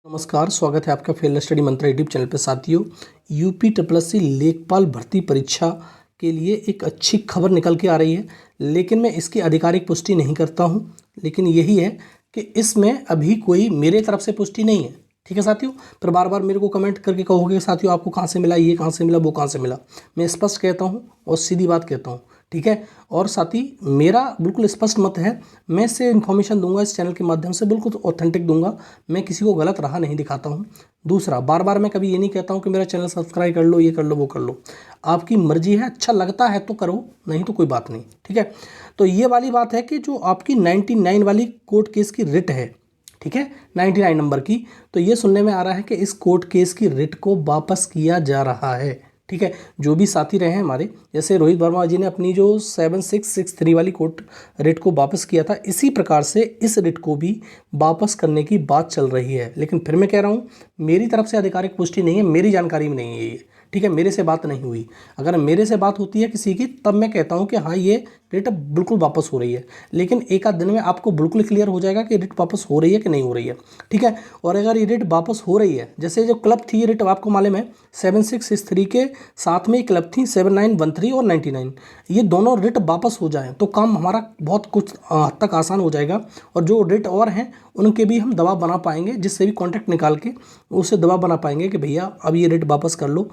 नमस्कार, स्वागत है आपका फील्ड स्टडी मंत्र यूट्यूब चैनल पे। साथियों, यूपी ट्रिपल लेखपाल भर्ती परीक्षा के लिए एक अच्छी खबर निकल के आ रही है, लेकिन मैं इसकी आधिकारिक पुष्टि नहीं करता हूं। लेकिन यही है कि इसमें अभी कोई मेरे तरफ से पुष्टि नहीं है। ठीक है साथियों, पर बार बार मेरे को कमेंट करके कहोगे साथियों आपको कहाँ से मिला, ये कहाँ से मिला, वो कहाँ से मिला। मैं स्पष्ट कहता हूँ और सीधी बात कहता हूँ, ठीक है। और साथ ही मेरा बिल्कुल स्पष्ट मत है, मैं इससे इन्फॉर्मेशन दूंगा इस चैनल के माध्यम से, बिल्कुल ऑथेंटिक दूंगा। मैं किसी को गलत राह नहीं दिखाता हूँ। दूसरा, बार बार मैं कभी ये नहीं कहता हूँ कि मेरा चैनल सब्सक्राइब कर लो, ये कर लो, वो कर लो। आपकी मर्जी है, अच्छा लगता है तो करो, नहीं तो कोई बात नहीं, ठीक है। तो ये वाली बात है कि जो आपकी 99 वाली कोर्ट केस की रिट है, ठीक है, 99 नंबर की, तो ये सुनने में आ रहा है कि इस कोर्ट केस की रिट को वापस किया जा रहा है। ठीक है, जो भी साथी रहे हैं हमारे, जैसे रोहित वर्मा जी ने अपनी जो 7663 वाली कोर्ट रिट को वापस किया था, इसी प्रकार से इस रिट को भी वापस करने की बात चल रही है। लेकिन फिर मैं कह रहा हूँ, मेरी तरफ से आधिकारिक पुष्टि नहीं है, मेरी जानकारी में नहीं है ये, ठीक है। मेरे से बात नहीं हुई। अगर मेरे से बात होती है किसी की, तब मैं कहता हूँ कि हाँ ये रिट बिल्कुल वापस हो रही है। लेकिन एक आध दिन में आपको बिल्कुल क्लियर हो जाएगा कि रिट वापस हो रही है कि नहीं हो रही है, ठीक है। और अगर ये रिट वापस हो रही है, जैसे जो क्लब थी ये रिट, आपको मालूम है 7663 के साथ में क्लब थी 7913 और 99, ये दोनों रिट वापस हो जाएं तो काम हमारा बहुत कुछ हद तक आसान हो जाएगा। और जो रिट और हैं उनके भी हम दबाव बना पाएंगे, जिससे भी कॉन्ट्रैक्ट निकाल के उससे दबाव बना पाएंगे कि भैया अब ये रिट वापस कर लो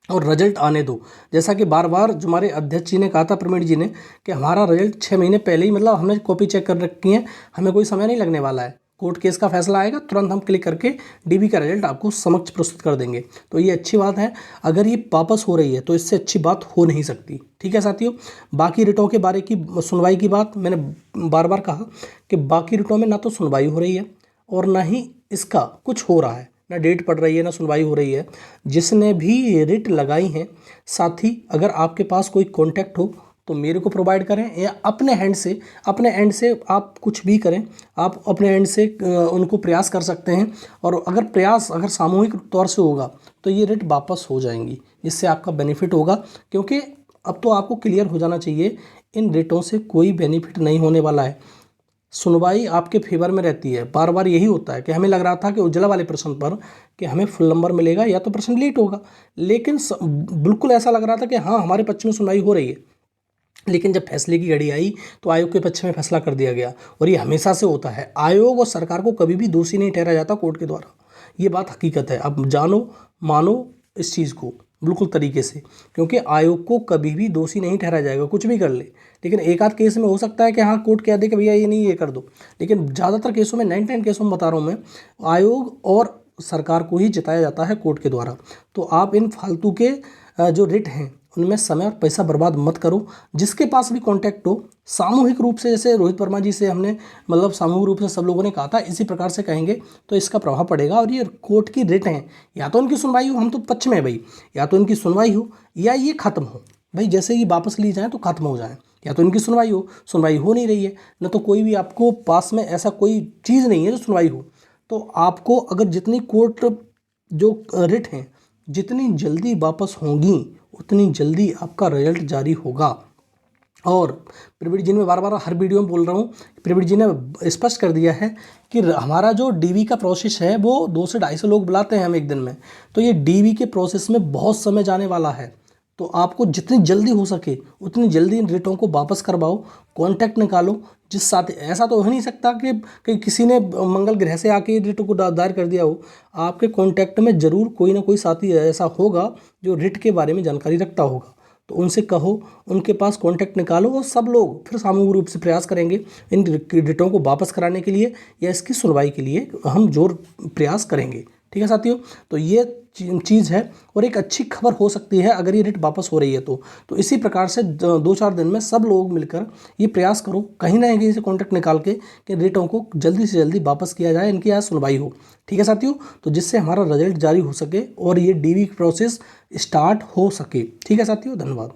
और रिजल्ट आने दो। जैसा कि बार बार जो हमारे अध्यक्ष जी ने कहा था, प्रवीण जी ने, कि हमारा रिजल्ट 6 महीने पहले ही, मतलब हमने कॉपी चेक कर रखी है, हमें कोई समय नहीं लगने वाला है। कोर्ट केस का फैसला आएगा, तुरंत हम क्लिक करके डीबी का रिजल्ट आपको समक्ष प्रस्तुत कर देंगे। तो ये अच्छी बात है। अगर ये वापस हो रही है तो इससे अच्छी बात हो नहीं सकती, ठीक है साथियों। बाकी रिटों के बारे की सुनवाई की बात मैंने बार बार कहा कि बाकी रिटों में ना तो सुनवाई हो रही है और ना ही इसका कुछ हो रहा है, ना डेट पड़ रही है, ना सुनवाई हो रही है। जिसने भी रिट लगाई हैं, साथ ही अगर आपके पास कोई कॉन्टैक्ट हो तो मेरे को प्रोवाइड करें, या अपने एंड से आप कुछ भी करें। आप अपने एंड से उनको प्रयास कर सकते हैं, और अगर प्रयास अगर सामूहिक तौर से होगा तो ये रिट वापस हो जाएंगी, जिससे आपका बेनिफिट होगा। क्योंकि अब तो आपको क्लियर हो जाना चाहिए, इन रिटों से कोई बेनिफिट नहीं होने वाला है। सुनवाई आपके फेवर में रहती है। बार बार यही होता है कि हमें लग रहा था कि उज्ज्वला वाले प्रश्न पर कि हमें फुल नंबर मिलेगा या तो प्रश्न लेट होगा, लेकिन बिल्कुल ऐसा लग रहा था कि हाँ हमारे पक्ष में सुनवाई हो रही है। लेकिन जब फैसले की घड़ी आई तो आयोग के पक्ष में फैसला कर दिया गया। और ये हमेशा से होता है, आयोग और सरकार को कभी भी दोषी नहीं ठहराया जाता कोर्ट के द्वारा। ये बात हकीकत है, अब जानो मानो इस चीज़ को बिल्कुल तरीके से, क्योंकि आयोग को कभी भी दोषी नहीं ठहराया जाएगा, कुछ भी कर ले। लेकिन एक आध केस में हो सकता है कि हाँ कोर्ट कह दे कि भैया ये नहीं, ये कर दो। लेकिन ज़्यादातर केसों में, 99 केसों में बता रहा हूँ मैं, आयोग और सरकार को ही जिताया जाता है कोर्ट के द्वारा। तो आप इन फालतू के जो रिट हैं उनमें समय और पैसा बर्बाद मत करो। जिसके पास भी कॉन्टैक्ट हो, सामूहिक रूप से, जैसे रोहित वर्मा जी से हमने मतलब सामूहिक रूप से सब लोगों ने कहा था, इसी प्रकार से कहेंगे तो इसका प्रभाव पड़ेगा। और ये कोर्ट की रिट हैं, या तो इनकी सुनवाई हो, हम तो पक्ष में है भाई, या तो इनकी सुनवाई हो या ये खत्म हो भाई। जैसे ही वापस ली जाए तो खत्म हो जाए, या तो इनकी सुनवाई हो। सुनवाई हो नहीं रही है, न तो कोई भी आपको पास में ऐसा कोई चीज़ नहीं है जो सुनवाई हो। तो आपको अगर जितनी कोर्ट जो रिट हैं जितनी जल्दी वापस होंगी, उतनी जल्दी आपका रिजल्ट जारी होगा। और प्रवीण जी ने बार बार हर वीडियो में बोल रहा हूँ, प्रवीण जी ने स्पष्ट कर दिया है कि हमारा जो डीवी का प्रोसेस है वो 200 से 250 लोग बुलाते हैं हम एक दिन में। तो ये डीवी के प्रोसेस में बहुत समय जाने वाला है। तो आपको जितनी जल्दी हो सके उतनी जल्दी इन रिटों को वापस करवाओ, कॉन्टैक्ट निकालो। जिस साथ, ऐसा तो हो नहीं सकता कि किसी ने मंगल ग्रह से आके रिट को दायर कर दिया हो। आपके कॉन्टैक्ट में ज़रूर कोई ना कोई साथी ऐसा होगा जो रिट के बारे में जानकारी रखता होगा। तो उनसे कहो, उनके पास कॉन्टैक्ट निकालो, और सब लोग फिर सामूहिक रूप से प्रयास करेंगे इन रिटों को वापस कराने के लिए, या इसकी सुनवाई के लिए हम जोर प्रयास करेंगे, ठीक है साथियों। तो ये चीज़ है, और एक अच्छी खबर हो सकती है अगर ये रिट वापस हो रही है तो इसी प्रकार से 2-4 दिन में सब लोग मिलकर ये प्रयास करो, कहीं ना कहीं से कॉन्टैक्ट निकाल के कि रिटों को जल्दी से जल्दी वापस किया जाए, इनकी यहाँ सुनवाई हो, ठीक है साथियों। तो जिससे हमारा रिजल्ट जारी हो सके और ये डीवी प्रोसेस स्टार्ट हो सके, ठीक है साथियों। धन्यवाद।